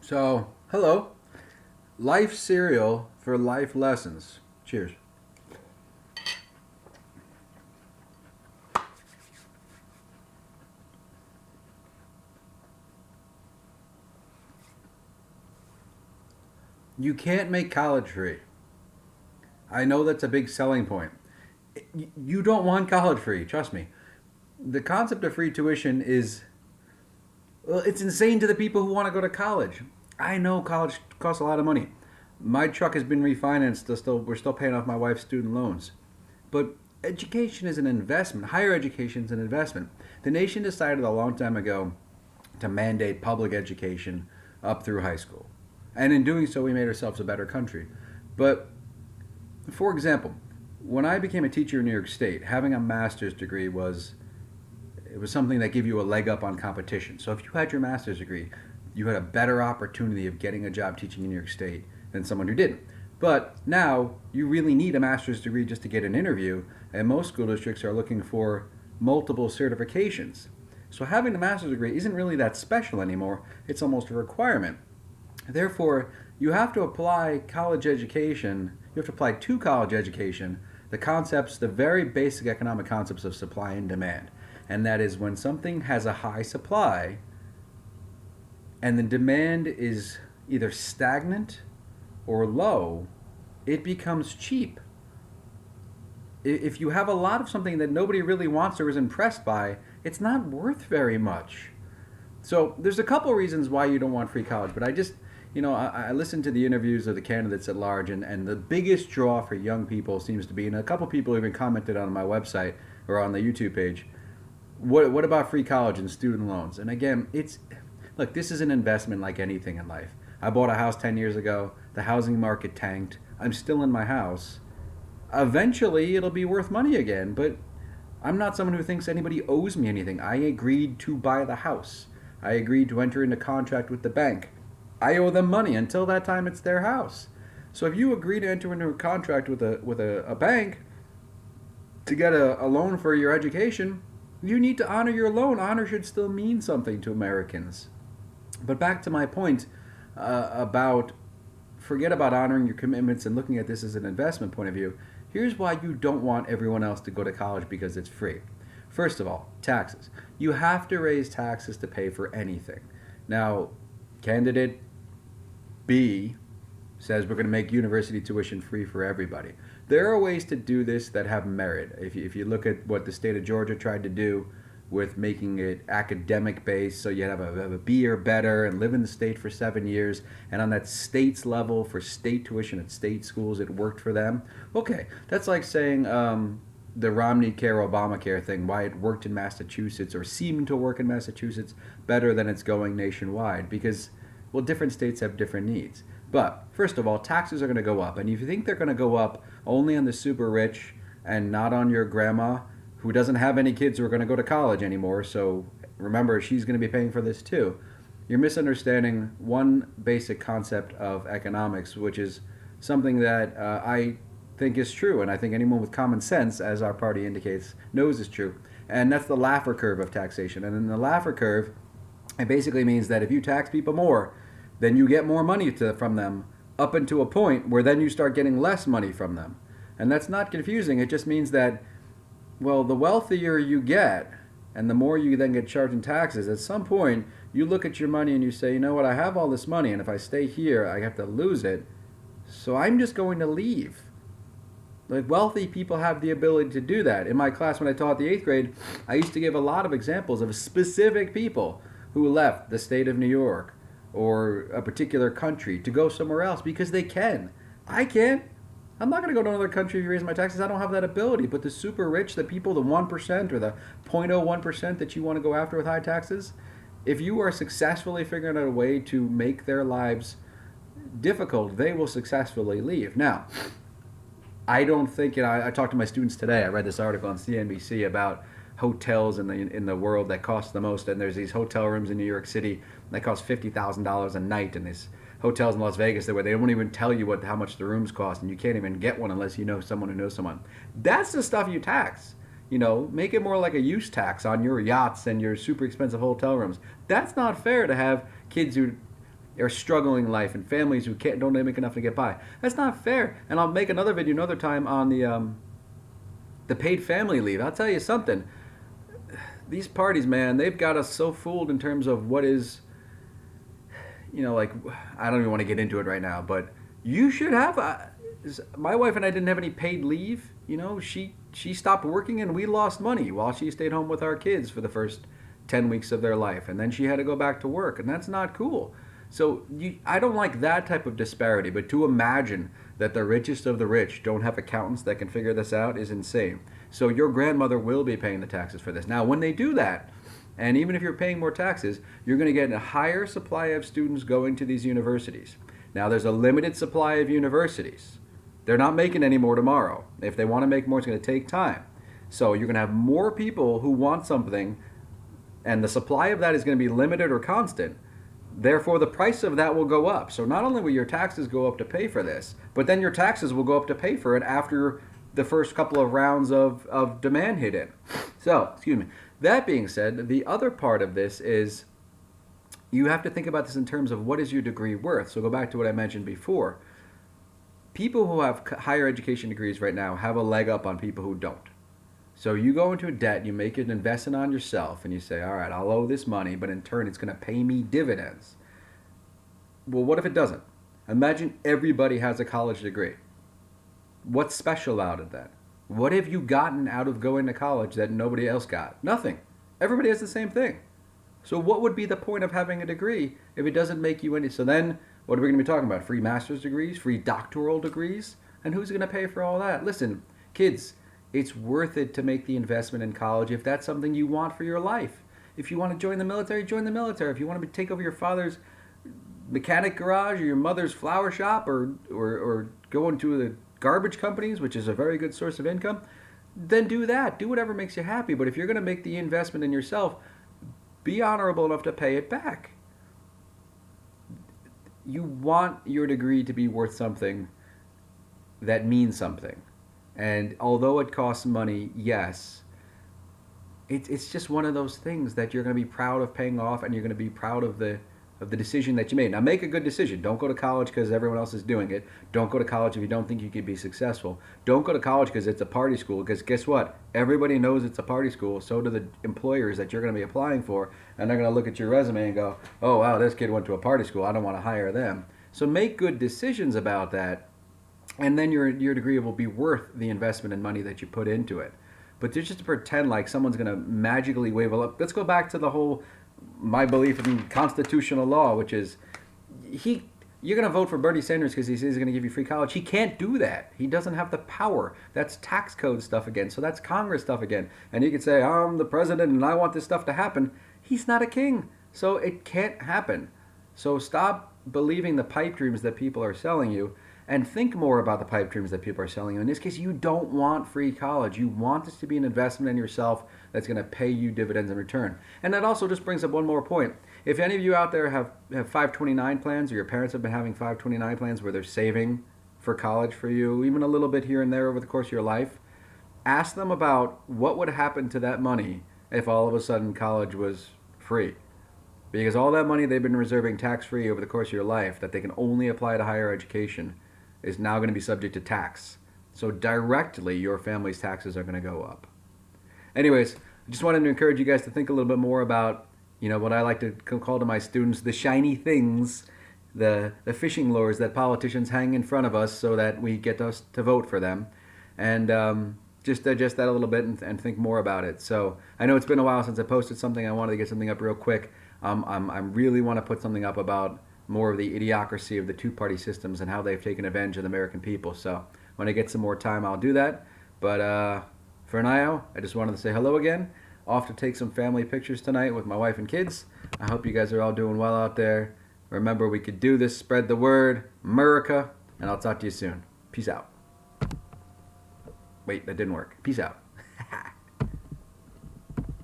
So, hello. Life cereal for life lessons. Cheers. You can't make college free. I know that's a big selling point. You don't want college free, trust me. The concept of free tuition is, well, it's insane to the people who want to go to college. I know college costs a lot of money. My truck has been refinanced. We're still paying off my wife's student loans. But education is an investment. Higher education is an investment. The nation decided a long time ago to mandate public education up through high school. And in doing so, we made ourselves a better country. But, for example, when I became a teacher in New York State, having a master's degree was something that gave you a leg up on competition. So if you had your master's degree, you had a better opportunity of getting a job teaching in New York State than someone who didn't. But now you really need a master's degree just to get an interview, and most school districts are looking for multiple certifications. So having a master's degree isn't really that special anymore, it's almost a requirement. Therefore, you have to apply college education, you have to apply to college education the very basic economic concepts of supply and demand. And that is when something has a high supply and the demand is either stagnant or low, it becomes cheap. If you have a lot of something that nobody really wants or is impressed by, it's not worth very much. So there's a couple reasons why you don't want free college, but I listened to the interviews of the candidates at large, and the biggest draw for young people seems to be, and a couple people even commented on my website or on the YouTube page, what about free college and student loans? And again, look, this is an investment like anything in life. I bought a house 10 years ago. The housing market tanked. I'm still in my house. Eventually, it'll be worth money again, but I'm not someone who thinks anybody owes me anything. I agreed to buy the house. I agreed to enter into contract with the bank. I owe them money. Until that time, it's their house. So if you agree to enter into a contract with a bank to get a loan for your education, you need to honor your loan. Honor should still mean something to Americans. But back to my point about forget about honoring your commitments and looking at this as an investment point of view. Here's why you don't want everyone else to go to college because it's free. First of all, taxes. You have to raise taxes to pay for anything. Now, candidate B says we're going to make university tuition free for everybody. There are ways to do this that have merit. If you look at what the state of Georgia tried to do with making it academic based, so you have a B or better and live in the state for 7 years, and on that state's level for state tuition at state schools, it worked for them. Okay, that's like saying the Romney Care, Obamacare thing, why it worked in Massachusetts or seemed to work in Massachusetts better than it's going nationwide, because, well, different states have different needs. But first of all, taxes are going to go up, and if you think they're going to go up only on the super rich and not on your grandma who doesn't have any kids who are going to go to college anymore, so remember, she's going to be paying for this too, you're misunderstanding one basic concept of economics, which is something that I think is true, and I think anyone with common sense, as our party indicates, knows is true, and that's the Laffer curve of taxation. And in the Laffer curve, it basically means that if you tax people more, then you get more money from them up into a point where then you start getting less money from them. And that's not confusing. It just means that, well, the wealthier you get and the more you then get charged in taxes, at some point you look at your money and you say, you know what, I have all this money, and if I stay here, I have to lose it. So I'm just going to leave. Like, wealthy people have the ability to do that. In my class when I taught the 8th grade, I used to give a lot of examples of specific people who left the state of New York or a particular country to go somewhere else because they can. I can't. I'm not going to go to another country to raise my taxes. I don't have that ability. But the super rich, the people, the 1% or the 0.01% that you want to go after with high taxes, if you are successfully figuring out a way to make their lives difficult, they will successfully leave. Now, I don't think, I talked to my students today. I read this article on CNBC about hotels in the world that cost the most, and there's these hotel rooms in New York City that cost $50,000 a night, and these hotels in Las Vegas where they won't even tell you how much the rooms cost, and you can't even get one unless you know someone who knows someone. That's the stuff you tax. Make it more like a use tax on your yachts and your super expensive hotel rooms. That's not fair to have kids who are struggling in life and families who don't make enough to get by. That's not fair. And I'll make another video another time on the paid family leave. I'll tell you something. These parties, man, they've got us so fooled in terms of what is, like, I don't even want to get into it right now, but you should have my wife and I didn't have any paid leave. She stopped working and we lost money while she stayed home with our kids for the first 10 weeks of their life, and then she had to go back to work, and that's not cool. So I don't like that type of disparity, but to imagine that the richest of the rich don't have accountants that can figure this out is insane. So your grandmother will be paying the taxes for this. Now, when they do that, and even if you're paying more taxes, you're going to get a higher supply of students going to these universities. Now, there's a limited supply of universities. They're not making any more tomorrow. If they want to make more, it's going to take time. So you're going to have more people who want something, and the supply of that is going to be limited or constant. Therefore, the price of that will go up. So not only will your taxes go up to pay for this, but then your taxes will go up to pay for it after the first couple of rounds of demand hit in. So, excuse me. That being said, the other part of this is you have to think about this in terms of what is your degree worth. So go back to what I mentioned before. People who have higher education degrees right now have a leg up on people who don't. So you go into a debt, you make an investment on yourself, and you say, all right, I'll owe this money, but in turn it's going to pay me dividends. Well, what if it doesn't? Imagine everybody has a college degree. What's special about it then? What have you gotten out of going to college that nobody else got? Nothing. Everybody has the same thing. So what would be the point of having a degree if it doesn't make you any? So then what are we going to be talking about? Free master's degrees? Free doctoral degrees? And who's going to pay for all that? Listen, kids, it's worth it to make the investment in college if that's something you want for your life. If you want to join the military, join the military. If you want to take over your father's mechanic garage or your mother's flower shop or go into the garbage companies, which is a very good source of income, then do that. Do whatever makes you happy. But if you're going to make the investment in yourself, be honorable enough to pay it back. You want your degree to be worth something that means something. And although it costs money, yes, it's just one of those things that you're going to be proud of paying off, and you're going to be proud of the decision that you made. Now, make a good decision. Don't go to college because everyone else is doing it. Don't go to college if you don't think you could be successful. Don't go to college because it's a party school, because guess what? Everybody knows it's a party school. So do the employers that you're going to be applying for, and they're going to look at your resume and go, oh, wow, this kid went to a party school. I don't want to hire them. So make good decisions about that, and then your degree will be worth the investment and money that you put into it. But to just pretend like someone's going to magically wave up. Let's go back to the whole my belief in constitutional law, which is you're going to vote for Bernie Sanders because he says he's going to give you free college. He can't do that. He doesn't have the power. That's tax code stuff again. So that's Congress stuff again. And he could say, I'm the president and I want this stuff to happen. He's not a king. So it can't happen. So stop believing the pipe dreams that people are selling you, and think more about the pipe dreams that people are selling you. In this case, you don't want free college. You want this to be an investment in yourself that's going to pay you dividends in return. And that also just brings up one more point. If any of you out there have 529 plans, or your parents have been having 529 plans where they're saving for college for you, even a little bit here and there over the course of your life, ask them about what would happen to that money if all of a sudden college was free. Because all that money they've been reserving tax-free over the course of your life that they can only apply to higher education is now going to be subject to tax. So directly, your family's taxes are going to go up. Anyways, I just wanted to encourage you guys to think a little bit more about, what I like to call to my students the shiny things, the fishing lures that politicians hang in front of us so that we get us to vote for them. And just digest that a little bit and think more about it. So I know it's been a while since I posted something. I wanted to get something up real quick. I really want to put something up about more of the idiocracy of the two-party systems and how they've taken advantage of the American people. So when I get some more time, I'll do that. But for now, I just wanted to say hello again. Off to take some family pictures tonight with my wife and kids. I hope you guys are all doing well out there. Remember, we could do this. Spread the word. America. And I'll talk to you soon. Peace out. Wait, that didn't work. Peace out.